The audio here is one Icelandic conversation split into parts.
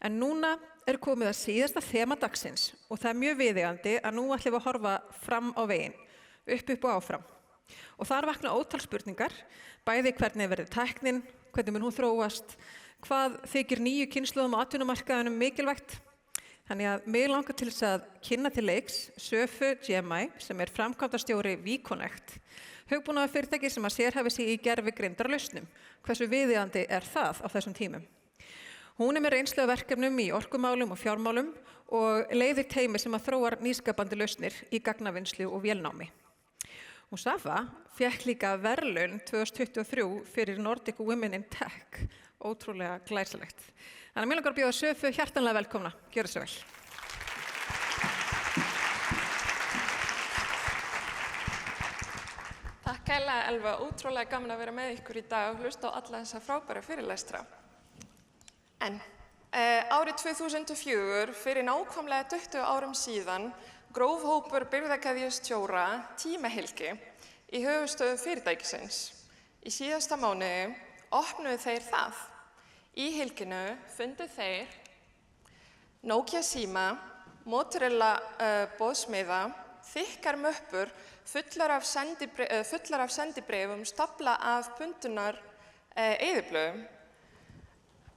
En núna komið að síðasta þema dagsins og það mjög viðeigandi að nú ætlum við að horfa fram á veginn, upp og áfram. Og þar vakna ótal spurningar, bæði hvernig verður tæknin, hvernig mun hún þróast, hvað þykir nýju kynslóðum á atvinnumarkaðinum mikilvægt. Þannig að mig langar til þess að kynna til leiks Söfu Gemay sem framkvæmdastjóri WeConnect, hugbúnaðarfyrirtæki sem að sérhæfi sig í gervigreindarlausnum. Hversu viðeigandi það á þessum tímum? Hún með reynslu af verkefnum í orkumálum og fjármálum og leiðir teymi sem að þróar nýskapandi lausnir í gagnavinnslu og vélnámi. Og Safa fékk líka verðlaun 2023 fyrir Nordic Women in Tech. Ótrúlega glæsilegt. Þannig að mig langar að bjóða Söfu hjartanlega velkomna. Gjörðu svo vel. Takk kærlega, Elva. Ótrúlega gaman að vera með ykkur í dag og hlusta á alla þessa frábæra fyrirlestra. En árið 2004, fyrir nákvæmlega 20 árum síðan, gróf hópur birgðakeðjustjóra tímahylki í höfuðstöðu fyrirtækisins. Í síðasta mánuði opnuðu þeir það. Í hylkinu fundu þeir Nokia síma, Motorola boðsmiða, þykkar möppur fullar af sendibréfum, stafla af bundunar eyðublöðum.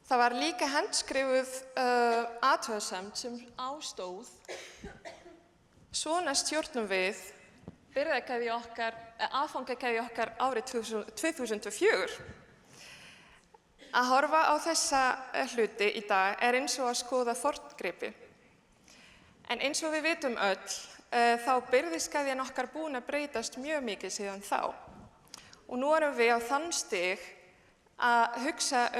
Það var líka handskrifuð athugasemd sem ástóð: svona stjórnum við aðfangakeðju okkar árið 2004. Að horfa á þessa hluti í dag eins og að skoða forngripi. En eins og við vitum öll, þá birgðiskeðjan okkar búin að breytast mjög mikið síðan þá. Og nú erum við á þann stig að hugsa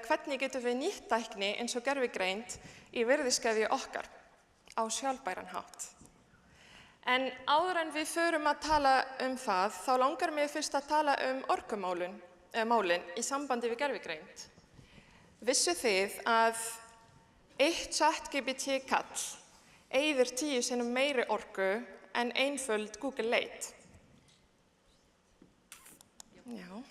hvernig getum við nýtt tækni eins og gervigreind í birgðiskeðju okkar á sjálfbæran hátt. En áður en við förum að tala það, þá langar mig fyrst að tala orkumálin í sambandi við gervigreind. Vissu þið að eitt ChatGPT kall eyðir 10 sinnum meiri orku en einföld Google leit? Já.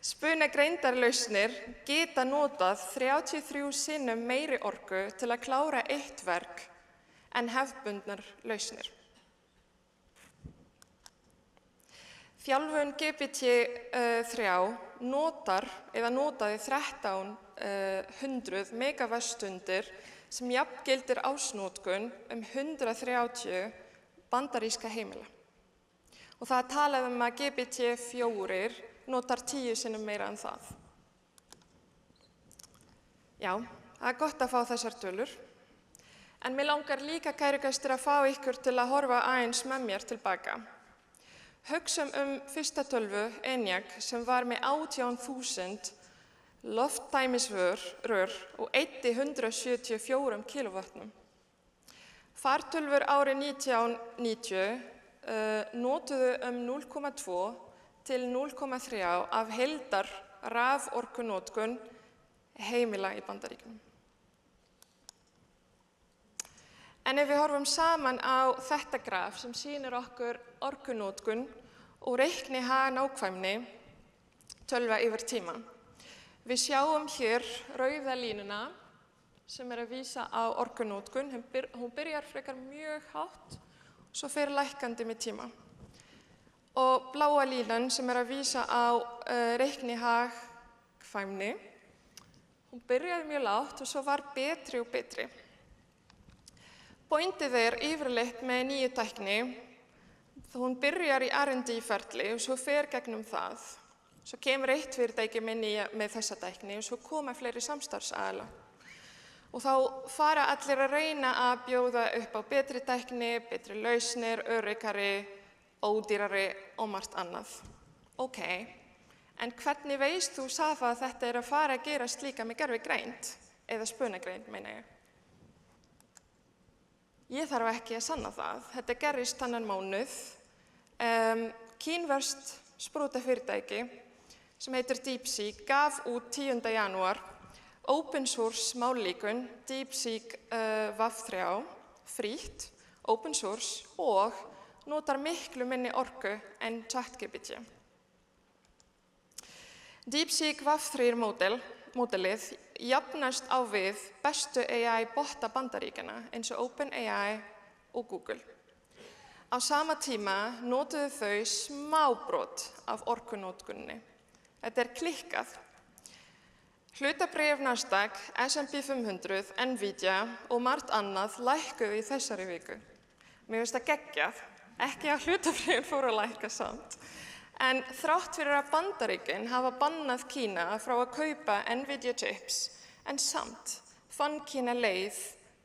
Spunagreindarlausnir geta notað 33 sinnum meiri orku til að klára eitt verk en hefðbundnar lausnir. Þjálfun GPT-3 notaði 1300 megavattstundir sem jafngildir ársnotkun 130 bandaríska heimila. Og það er talað að GPT-4 notar 10 sinnum meira en það. Já, það er gott að fá þessar tölur. En mig langar líka, kæru gestir, að fá ykkur til að horfa aðeins með mér tilbaka. Hugsum fyrsta tölvu, ENIAC, sem var með 18.000 lofttæmisrör og eyddi 174 kilovattum. Fartölvur árið 1990 notuðu 0,2 til 0,3 af heildar raforkunotkun heimila í Bandaríkjunum. En ef við horfum saman á þetta graf sem sýnir okkur orkunotkun og reiknihag nákvæmni tölva yfir tíma. Við sjáum hér rauða línuna sem að vísa á orkunotkun. Hún byrjar frekar mjög hátt, svo fer lækkandi með tíma. Og bláa línan sem að vísa á reiknihagkvæmni, hún byrjaði mjög lágt og svo var betri og betri. Pointið yfirleitt með nýju tækni, hún byrjar í R&D-ferli og svo fer gegnum það. Svo kemur eitt fyrirtæki með þessa tækni og svo koma fleiri samstarfsaðila. Og þá fara allir að reyna að bjóða upp á betri tækni, betri lausnir, öruggari, ódýrari og margt annað. Ok, en hvernig veist þú, Safa, að þetta að fara að gerast líka með gervigreind, eða spunagreind, meina ég? Ég þarf ekki að sanna það. Þetta gerist þennan mánuð. Kínverskt sprotafyrirtæki sem heitir DeepSeek gaf út 10. janúar open source mállíkun DeepSeek VAV3 frítt, open source og notar miklu minni orku en ChatGPT. DeepSeek VAV3 módel módelið jafnast á við bestu AI-botta Bandaríkjanna eins og OpenAI og Google. Á sama tíma notuðu þau smábrot af orkunótkunninni. Þetta klikkað. Hlutabréf Nasdaq, S&P 500, Nvidia og margt annað lækkuðu í þessari viku. Mér finnst það geggjað, ekki að hlutabréfin fóru að lækka samt. En þrátt fyrir að Bandaríkin hafa bannað Kína frá að kaupa Nvidia chips, en samt fann Kína leið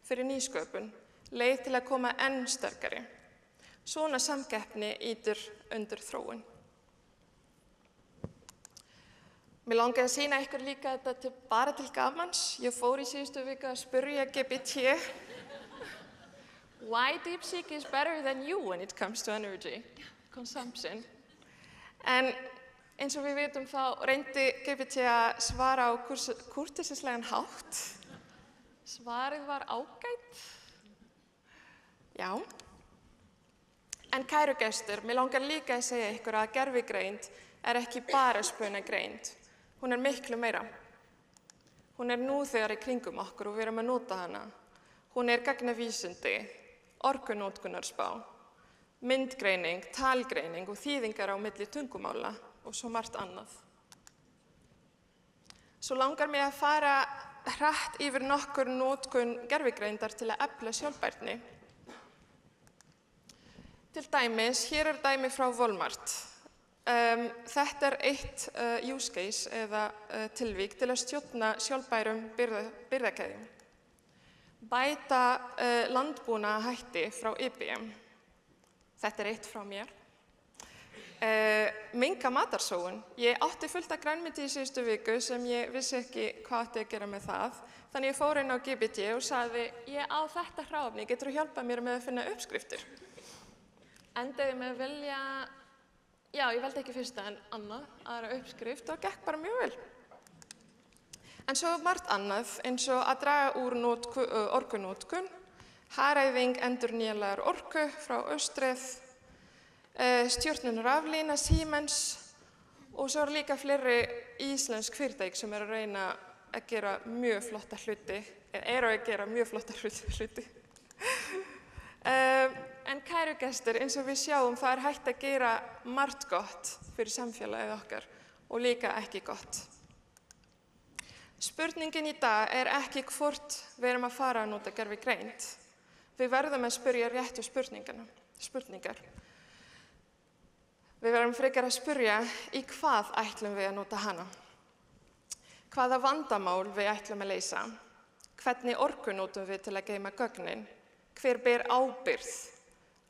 fyrir nýsköpun, leið til að koma enn sterkari. Svona samkeppni ýtir undir þróun. Mér langaði að sýna ykkur líka þetta bara til gamans. Ég fór í síðustu viku að spyrja GPT why DeepSeek is better than you when it comes to energy consumption. En eins og við vitum þá reyndi GPT að svara á kurteisislegan hátt. Svarið var ágætt. Já. En kæru gestir, mér langar líka að segja ykkur að gervigreind ekki bara spunagreind. Hún miklu meira. Hún nú þegar í kringum okkur og við erum að nota hana. Hún gagnavísindi, orkunótkunarspá, myndgreining, talgreining og þýðingar á milli tungumála og svo margt annað. Svo langar mig að fara hratt yfir nokkur notkun gervigreindar til að efla sjálfbærni. Til dæmis, hér dæmi frá Walmart. Þetta eitt use case eða tilvík til að stjórna sjálfbærum birgðakeðjum. Bæta landbúnaðarhætti frá IBM. Þetta eitt frá mér. Minnka matarsóun. Ég átti fullt af grænmeti í síðustu viku sem ég vissi ekki hvað átti að gera með það. Þannig ég fór inn á GPT og sagði, ég á þetta hráefni, geturðu hjálpað mér með að finna uppskriftir? Endaði með að velja, já, ég veldi ekki fyrsta en aðra uppskrift og gekk bara mjög vel. En svo margt annað eins og að draga úr orkunótkun, hagræðing endurnýjanlegar orku frá Austreið, stjórnun raflína Siemens og svo líka fleiri íslensk fyrirtæki sem að reyna að gera mjög flotta hluti, eða að gera mjög flotta hluti. En kæru gestir, eins og við sjáum, það hægt að gera margt gott fyrir samfélagið okkar og líka ekki gott. Spurningin í dag ekki hvort við erum að fara að nota gervigreind. Við verðum að spyrja réttu spurningar. Við verðum frekar að spyrja í hvað ætlum við að nota hana. Hvaða vandamál við ætlum að leysa. Hvernig orku notum við til að geyma gögnin. Hver ber ábyrgð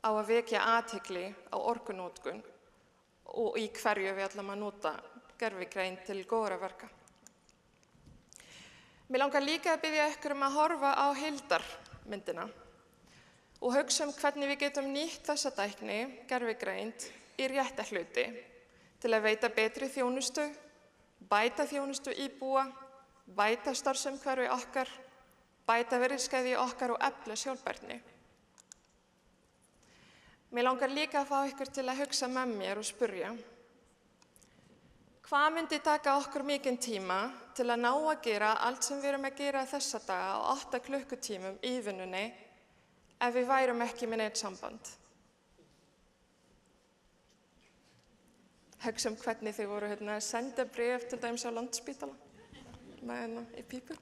á að vekja athygli á orkunótkun og í hverju við ætlum að nota gervigreind til góðra verka. Mér langar líka að biðja ykkur að horfa á heildarmyndina og hugsa hvernig við getum nýtt þessa tækni, gervigreind, í rétta hluti til að veita betri þjónustu, bæta þjónustu íbúa, bæta starfsumhverfi okkar, bæta virðiskeðju okkar og efla sjálfbærni. Mér langar líka að fá ykkur til að hugsa með mér og spyrja, hvað myndi taka okkur mikinn tíma til að ná að gera allt sem við erum að gera þessa daga á 8 klukkutímum í vinnunni ef við værum ekki með neitt samband? Hugsa hvernig þau voru að senda bréf til dæmis á Landspítala með í pípu.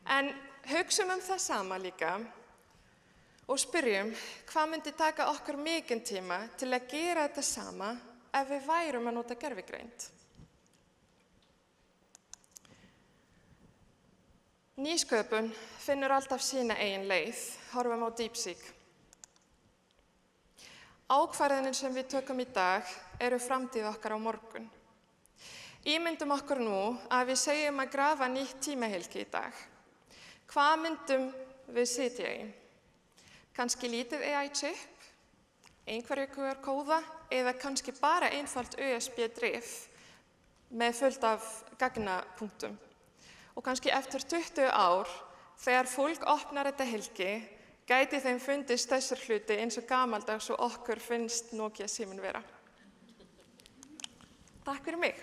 En hugsum það sama líka og spyrjum hvað myndi taka okkur mikinn tíma til að gera þetta sama ef við værum að nota gervigreind. Nýsköpun finnur alltaf sína eigin leið, horfum á DeepSeek. Ákvarðanir sem við tökum í dag eru framtíð okkar á morgun. Ímyndum okkur nú að við segjum að grafa nýtt tímahylki í dag. Hvað myndum við sitja í? Kannski lítið AI-chip, einhverju QR-kóða eða kannski bara einfalt USB-drif með fullt af gagnapunktum. Og kannski eftir 20 ár, þegar fólk opnar þetta hylki, gæti þeim fundist þessar hluti eins og gamaldags og okkur finnst Nokia síminn vera. Takk fyrir mig.